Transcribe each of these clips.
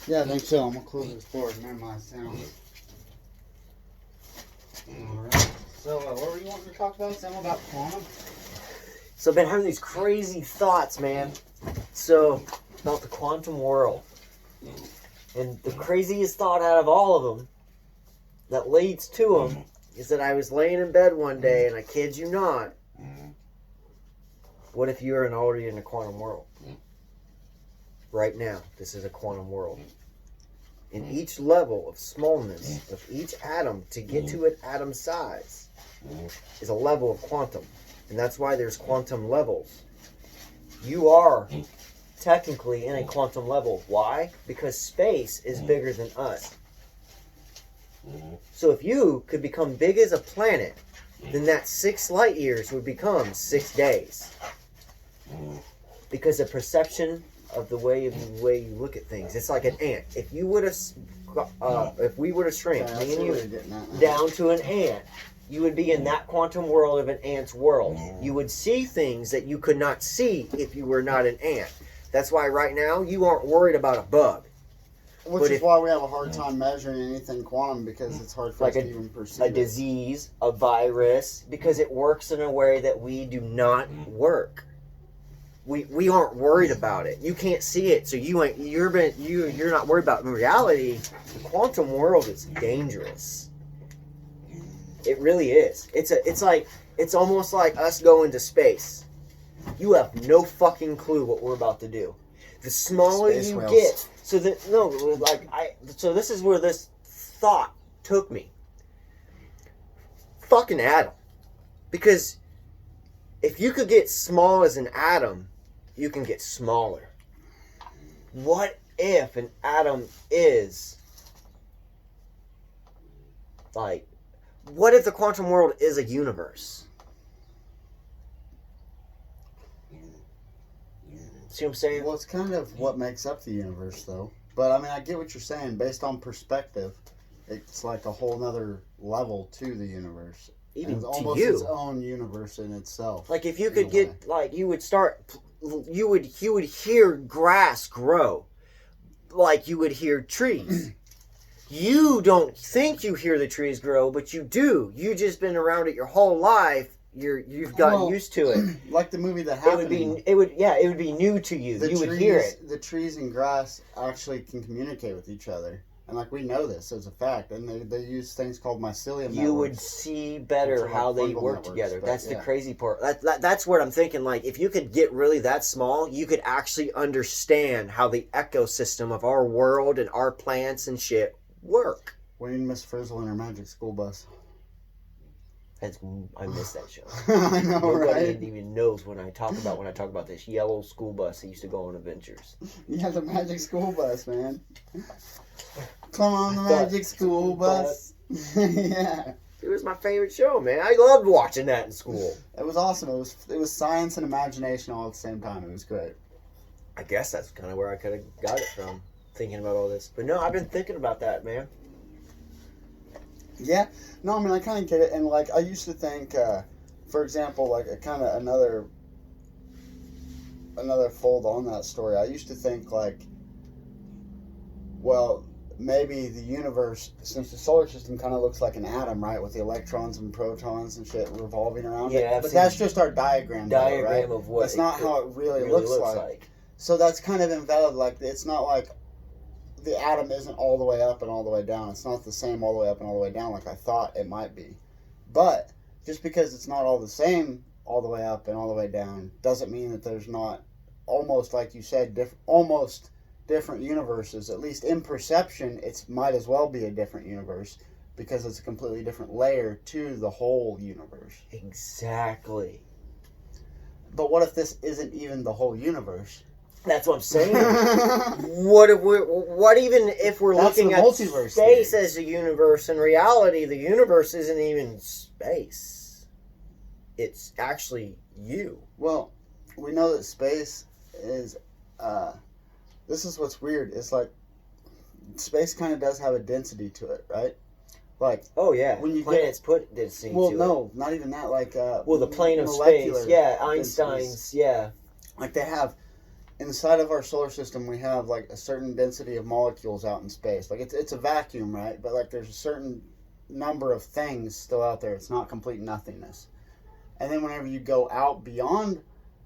Yeah, I think so. I'm gonna close this door and minimize sound. Alright. So, what were you wanting to talk about? Something about quantum? So I've been having these crazy thoughts, man. So, about the quantum world. And the craziest thought out of all of them, that leads to them, is that I was laying in bed one day, and I kid you not, what if you were already in a quantum world? Right now, this is a quantum world. In each level of smallness of each atom to get to an atom size is a level of quantum. And that's why there's quantum levels. You are technically in a quantum level. Why? Because space is bigger than us. So if you could become big as a planet, then that 6 light years would become 6 days. Because the perception of the way you look at things, it's like an ant. If you would have, if we would have shrank me and you down to an ant, you would be in that quantum world of an ant's world. You would see things that you could not see if you were not an ant. That's why right now you aren't worried about a bug. Which is why we have a hard time measuring anything quantum, because it's hard for us to even perceive a disease, a virus, because it works in a way that we do not work. We aren't worried about it. You can't see it, so you're not worried about it. In reality, the quantum world is dangerous. It really is. It's almost like us going to space. You have no fucking clue what we're about to do. The smaller you get, so this is where this thought took me. Fucking atom. Because if you could get small as an atom, you can get smaller. What if an atom is what if the quantum world is a universe? See what I'm saying? Well, it's kind of what makes up the universe, though. But, I mean, I get what you're saying. Based on perspective, it's like a whole nother level to the universe. Even it's to almost you. Its own universe in itself. Like, if you could get, you would hear grass grow. Like you would hear trees. You don't think you hear the trees grow, but you do. You've just been around it your whole life. You've gotten used to it. Like the movie The Happening. It would be new to you. You would hear it. The trees and grass actually can communicate with each other. And we know this as a fact. And they use things called mycelium networks. You would see better how they work together. That's the crazy part. That's what I'm thinking. Like, if you could get really that small, you could actually understand how the ecosystem of our world and our plants and shit work. We need Miss Frizzle in her magic school bus. I miss that show. I know, Nobody even knows when I talk about this yellow school bus that used to go on adventures. Yeah, the magic school bus, man. Come on, the magic school bus. Yeah. It was my favorite show, man. I loved watching that in school. It was awesome. It was science and imagination all at the same time. It was great. I guess that's kind of where I could have got it from, thinking about all this. But no, I've been thinking about that, man. Yeah, no, I mean, I kind of get it, and I used to think, for example, kind of another fold on that story. I used to think well, maybe the universe, since the solar system kind of looks like an atom, right, with the electrons and protons and shit revolving around it. But that's just our diagram, right? Of what that's not how it really looks like. So that's kind of invalid. It's not like the atom isn't all the way up and all the way down. It's not the same all the way up and all the way down like I thought it might be. But just because it's not all the same all the way up and all the way down doesn't mean that there's not, almost like you said, almost different universes. At least in perception, it might as well be a different universe because it's a completely different layer to the whole universe. Exactly. But what if this isn't even the whole universe? That's what I'm saying. What even if we're looking at space as a universe? In reality, the universe isn't even space. It's actually you. Well, we know that space is. This is what's weird. It's like space kind of does have a density to it, right? Oh yeah, when you planets put density. Well, no, not even that. The plane of space. Yeah, Einstein's. Yeah. They have. inside of our solar system, we have like a certain density of molecules out in space. Like it's a vacuum, right? But like there's a certain number of things still out there. It's not complete nothingness. And then whenever you go out beyond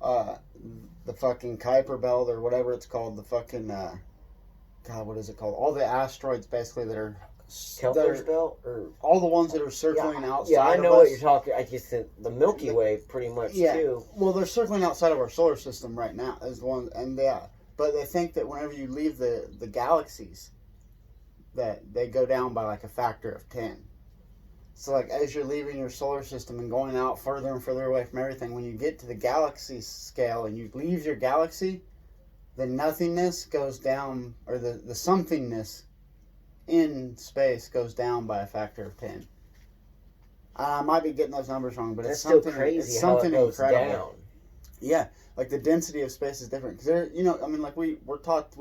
the fucking Kuiper Belt or whatever it's called, the fucking God, what is it called? All the asteroids basically that are Kepler's belt, or all the ones that are circling outside. Yeah, I of know us. what you're talking. I just think the Milky Way pretty much too. Well, they're circling outside of our solar system right now as the one, and but they think that whenever you leave the galaxies, that they go down by like a factor of 10. So like as you're leaving your solar system and going out further and further away from everything, when you get to the galaxy scale and you leave your galaxy, the nothingness goes down, or the somethingness in space goes down by a factor of 10. I might be getting those numbers wrong, but That's it's something still crazy. It's how something it goes incredible. down. Yeah, like the density of space is different because there, I mean, like we were taught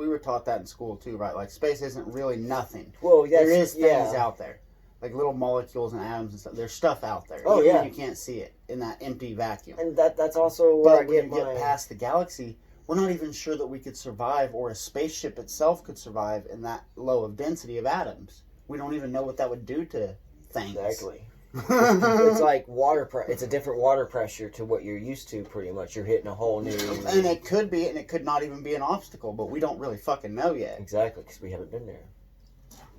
that in school too, right? Like space isn't really nothing. Well, there is things out there, like little molecules and atoms and stuff. There's stuff out there. Oh, Even yeah. you can't see it in that empty vacuum. And that's also where But when you get past the galaxy, we're not even sure that we could survive, or a spaceship itself could survive in that low of density of atoms. We don't even know what that would do to things. Exactly. It's like it's a different water pressure to what you're used to, pretty much. You're hitting a whole new... And it could be, and it could not even be an obstacle, but we don't really fucking know yet. Exactly, because we haven't been there.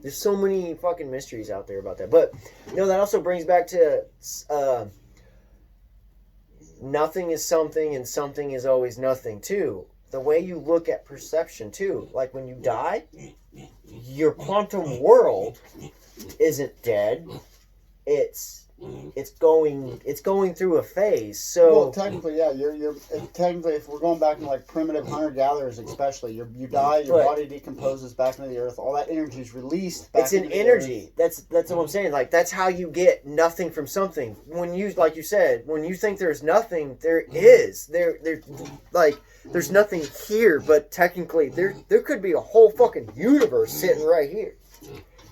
There's so many fucking mysteries out there about that. But, that also brings back to... nothing is something, and something is always nothing, too. The way you look at perception, too. Like, when you die, your quantum world isn't dead. It's going through a phase. So well, technically, yeah, you're technically, if we're going back to like primitive hunter gatherers, especially, you die, your body decomposes back into the earth. All that energy is released back. It's an energy. That's what I'm saying. Like that's how you get nothing from something. When you, like you said, when you think there's nothing, there is. There's nothing here, but technically there could be a whole fucking universe sitting right here.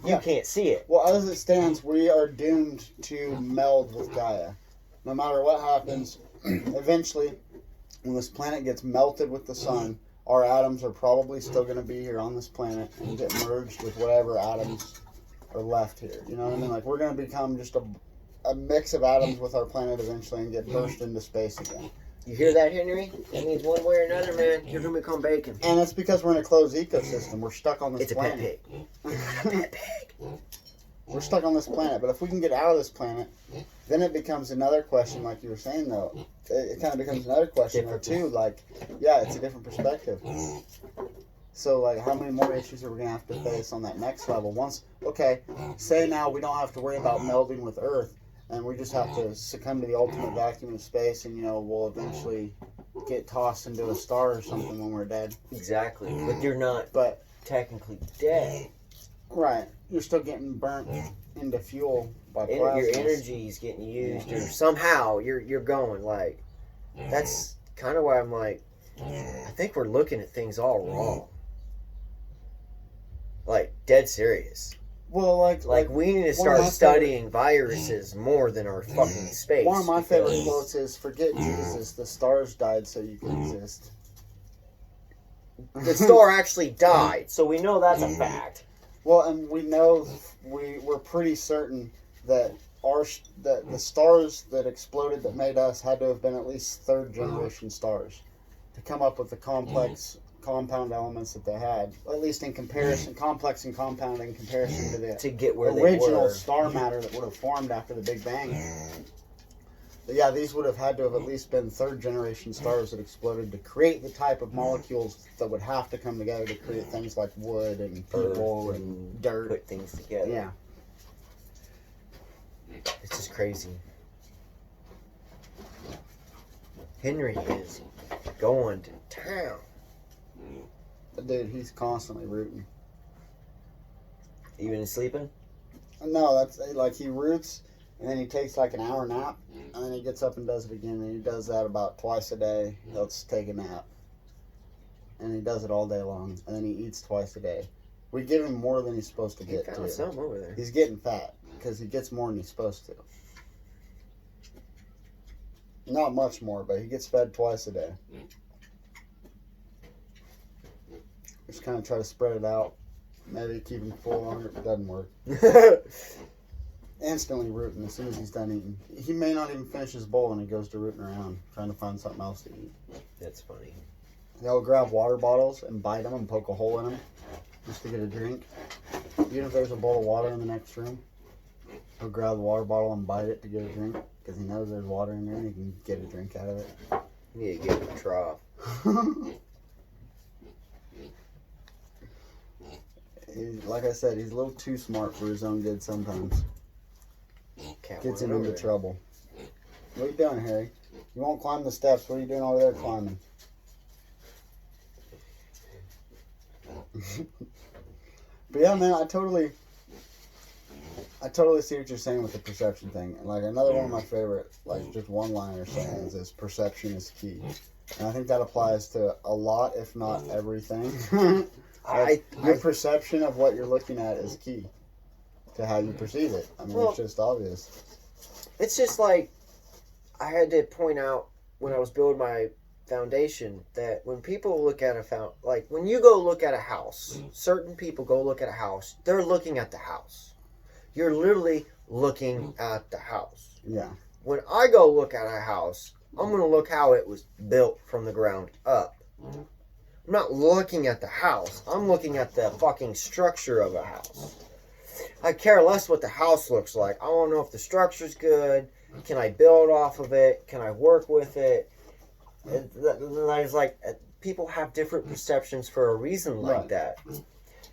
You can't see it. Well, as it stands, we are doomed to meld with Gaia. No matter what happens, eventually, when this planet gets melted with the sun, our atoms are probably still going to be here on this planet and get merged with whatever atoms are left here. You know what I mean? Like, we're going to become just a mix of atoms with our planet eventually and get burst into space again. You hear that, Henry? That means one way or another, man, you're going to become bacon. And it's because we're in a closed ecosystem. We're stuck on this planet. It's a pet pig. We're stuck on this planet. But if we can get out of this planet, then it becomes another question, like you were saying, though. It kind of becomes another question, though, too. Like, yeah, it's a different perspective. So, like, how many more issues are we going to have to face on that next level? Say now we don't have to worry about melding with Earth. And we just have to succumb to the ultimate vacuum of space, and we'll eventually get tossed into a star or something when we're dead. Exactly, but you're not. Technically dead. Right, you're still getting burnt into fuel by plasma. Your energy is getting used, or somehow you're going like. That's kind of why I'm like, I think we're looking at things all wrong. Like dead serious. Well, like we need to start studying viruses more than our fucking space. One of my favorite quotes is, "Forget Jesus, the stars died so you can exist." The star actually died, so we know that's a fact. Well, and we know we're pretty certain that the stars that exploded that made us had to have been at least third generation stars to come up with the complex compound elements that they had, at least in comparison, complex and compound in comparison to the original star matter that would have formed after the Big Bang. But yeah, these would have had to have at least been third generation stars that exploded to create the type of molecules that would have to come together to create things like wood and people and dirt. Put things together. Yeah. It's just crazy. Henry is going to town. Dude, he's constantly rooting. Even sleeping? No, that's like he roots, and then he takes like an hour nap, and then he gets up and does it again, and he does that about twice a day. He'll just take a nap, and he does it all day long, and then he eats twice a day. We give him more than he's supposed to get. He found something over there. He's getting fat because he gets more than he's supposed to. Not much more, but he gets fed twice a day. Just kind of try to spread it out. Maybe keep him full longer. It doesn't work. Instantly rooting as soon as he's done eating. He may not even finish his bowl and he goes to rooting around, trying to find something else to eat. That's funny. They'll grab water bottles and bite them and poke a hole in them just to get a drink. Even if there's a bowl of water in the next room, he'll grab the water bottle and bite it to get a drink because he knows there's water in there and he can get a drink out of it. You need to give him a trough. Like I said, he's a little too smart for his own good sometimes. Gets him into trouble. What are you doing, Harry? You won't climb the steps. What are you doing over there climbing? But yeah, man, I totally see what you're saying with the perception thing. And like another one of my favorite, like just one-liner sayings is perception is key. And I think that applies to a lot, if not everything. Your perception of what you're looking at is key to how you perceive it. I mean, it's just obvious. It's just like I had to point out when I was building my foundation that when people look at when you go look at a house, certain people go look at a house, they're looking at the house. You're literally looking at the house. Yeah. When I go look at a house, I'm going to look how it was built from the ground up. I'm not looking at the house. I'm looking at the fucking structure of a house. I care less what the house looks like. I want to know if the structure's good. Can I build off of it? Can I work with it? It's like people have different perceptions for a reason like that.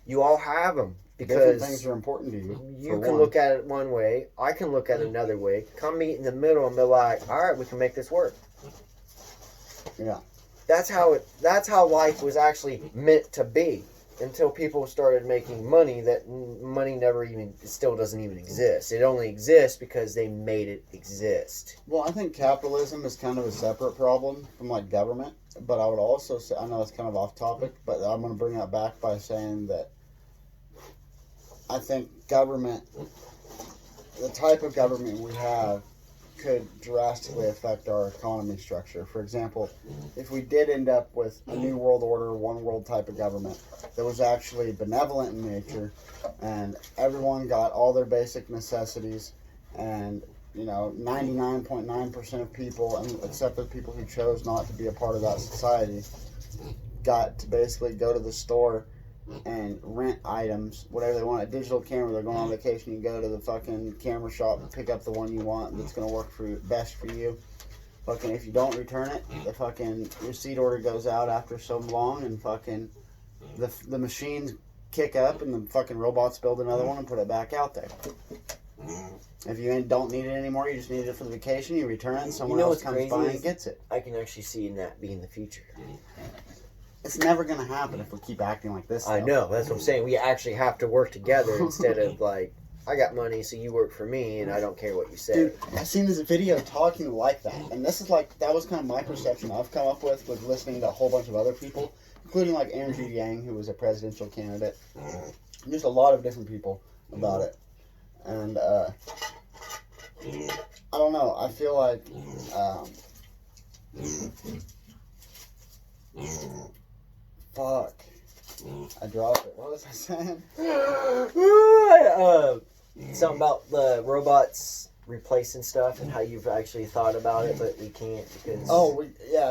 You all have them because different things are important to you. You can look at it one way. I can look at it another way. Come meet in the middle and be like, all right, we can make this work. Yeah. That's how life was actually meant to be until people started making money. That money still doesn't even exist. It only exists because they made it exist. Well, I think capitalism is kind of a separate problem from like government. But I would also say, I know it's kind of off topic, but I'm going to bring that back by saying that I think government, the type of government we have, could drastically affect our economy structure. For example, if we did end up with a new world order, one world type of government that was actually benevolent in nature and everyone got all their basic necessities and 99.9% of people, and except for the people who chose not to be a part of that society, got to basically go to the store and rent items, whatever they want. A digital camera, they're going on vacation, you go to the fucking camera shop and pick up the one you want that's going to work best for you. Fucking if you don't return it, the fucking receipt order goes out after so long, and fucking the machines kick up and the fucking robots build another one and put it back out there. If you don't need it anymore, you just need it for the vacation, you return it and someone else comes by and gets it. I can actually see that being the future. It's never going to happen if we keep acting like this. I know, that's what I'm saying. We actually have to work together instead of like, I got money, so you work for me, and I don't care what you say. Dude, I've seen this video talking like that, and this is like, that was kind of my perception I've come up with listening to a whole bunch of other people, including like Andrew Yang, who was a presidential candidate. Just a lot of different people about it. And, I don't know, I feel like, fuck. I dropped it. What was I saying? Something about the robots replacing stuff and how you've actually thought about it, but we can't because...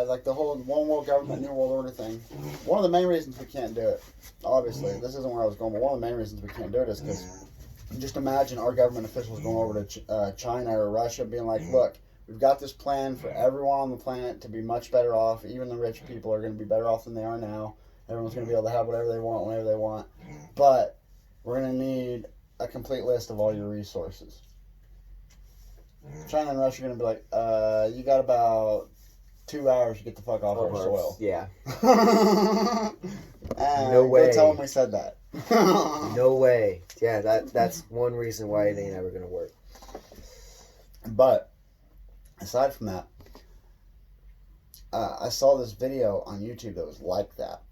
like the whole one world government, new world order thing. One of the main reasons we can't do it, obviously, this isn't where I was going, but one of the main reasons we can't do it is because just imagine our government officials going over to China or Russia being like, look, we've got this plan for everyone on the planet to be much better off. Even the rich people are going to be better off than they are now. Everyone's going to be able to have whatever they want, whenever they want. But we're going to need a complete list of all your resources. China and Russia are going to be like, you got about 2 hours to get the fuck off our soil. Yeah. No way. Go tell them we said that. No way. Yeah, that's one reason why it ain't ever going to work. But aside from that, I saw this video on YouTube that was like that.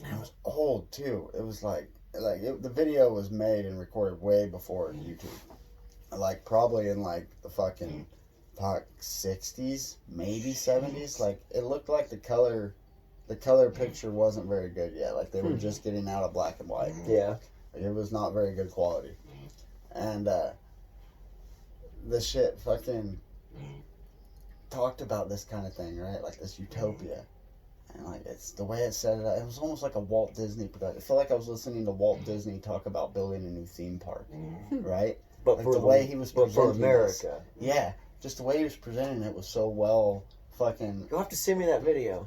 And it was old too. It was the video was made and recorded way before YouTube. Like probably in like the fucking 60s, maybe 70s. Like it looked like the color the color picture wasn't very good yet. Like, they were just getting out of black and white. Yeah. Like, it was not very good quality. And the shit fucking talked about this kind of thing, right? Like this utopia. And like it's the way it set it up. It was almost like a Walt Disney production. I feel like I was listening to Walt Disney talk about building a new theme park, right? But like for the way he was presenting for America. this. Yeah, just the way he was presenting it was so well fucking. You'll have to send me that video.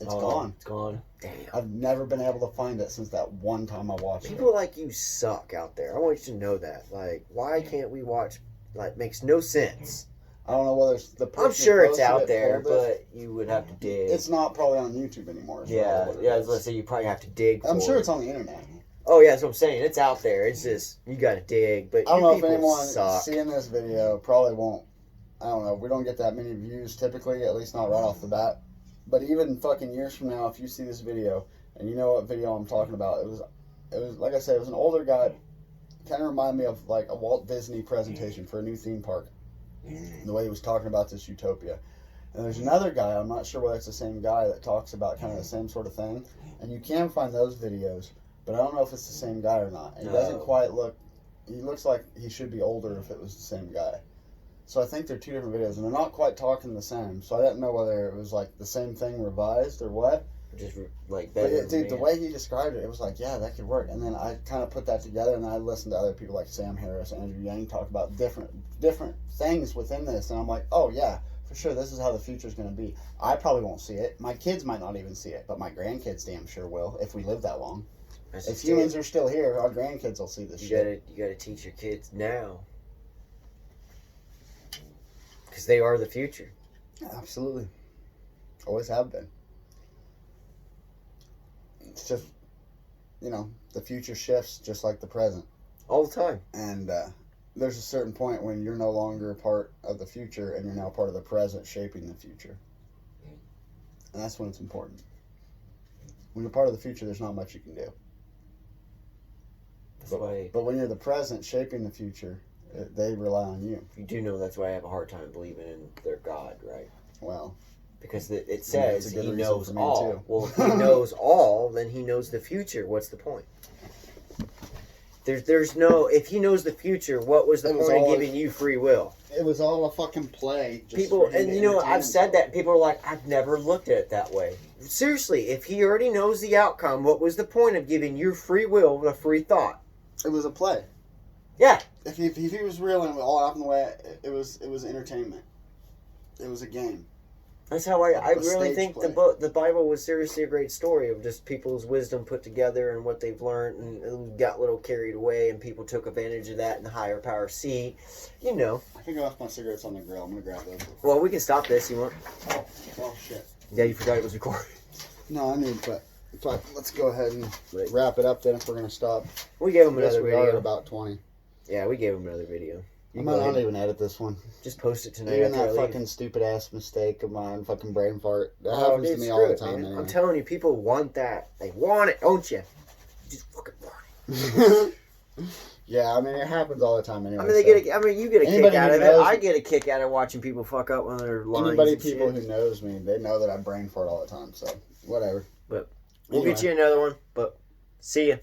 It's gone. It's gone. Damn. I've never been able to find it since that one time I watched it. People like you suck out there. I want you to know that. Like, why can't we watch? Like, makes no sense. I don't know whether it's the person I'm sure it's posted out it, there, pulled it. but you would have to dig. It's not probably on YouTube anymore. Yeah, I was gonna say you probably have to dig. I'm for sure it. it's on the internet. Oh yeah, that's what I'm saying. It's out there. It's just you got to dig. But I don't you know if people anyone suck. seeing this video probably won't. I don't know. We don't get that many views typically, at least not right off the bat. But even fucking years from now, if you see this video and you know what video I'm talking about, it was like I said, it was an older guy. Kind of reminded me of like a Walt Disney presentation for a new theme park. The way he was talking about this utopia. And there's another guy, I'm not sure whether it's the same guy, that talks about kind of the same sort of thing. And you can find those videos, but I don't know if it's the same guy or not. He doesn't quite look, he looks like he should be older if it was the same guy. So I think they're two different videos, and they're not quite talking the same. So I didn't know whether it was like the same thing revised or what. Just like But better. dude, the way he described it, it was like, yeah, that could work. And then I kind of put that together, and I listened to other people like Sam Harris, Andrew Yang talk about different things within this, and I'm like, oh yeah, for sure, this is how the future is going to be. I probably won't see it. My kids might not even see it, but my grandkids damn sure will if we live that long. If humans are still here, our grandkids will see this shit. You gotta teach your kids now, because they are the future. Absolutely, always have been. It's just, the future shifts just like the present. All the time. And there's a certain point when you're no longer a part of the future and you're now part of the present shaping the future. And that's when it's important. When you're part of the future, there's not much you can do. But when you're the present shaping the future, they rely on you. You do know that's why I have a hard time believing in their God, right? Well... Because it says he knows all. Too. Well, if he knows all, then he knows the future. What's the point? There's no... If he knows the future, what was the point of giving you free will? It was all a fucking play. People, and I've said that, and people are like, I've never looked at it that way. Seriously, if he already knows the outcome, what was the point of giving you free will with a free thought? It was a play. Yeah. If he was real and it all happened the way it was entertainment. It was a game. That's how I really think the Bible was seriously a great story of just people's wisdom put together and what they've learned, and got a little carried away, and people took advantage of that, and the higher power see. I think I left my cigarettes on the grill. I'm gonna grab those. Well, we can stop this. You want? Oh shit. Yeah, you forgot it was recording. No, I need, but let's go ahead and wrap it up then if we're gonna stop. We gave him another we video. are at about 20. Yeah, we gave him another video. I might not even edit this one. Just post it tonight. Even that fucking stupid ass mistake of mine, fucking brain fart. That happens to me all the time. Anyway. I'm telling you, people want that. They want it, don't you? You just fucking want it. Yeah, I mean it happens all the time anyway. I mean, you get a kick out of it. I get a kick out of watching people fuck up when they're lying. People who knows me, they know that I brain fart all the time. So whatever. But we'll get you another one. But see ya.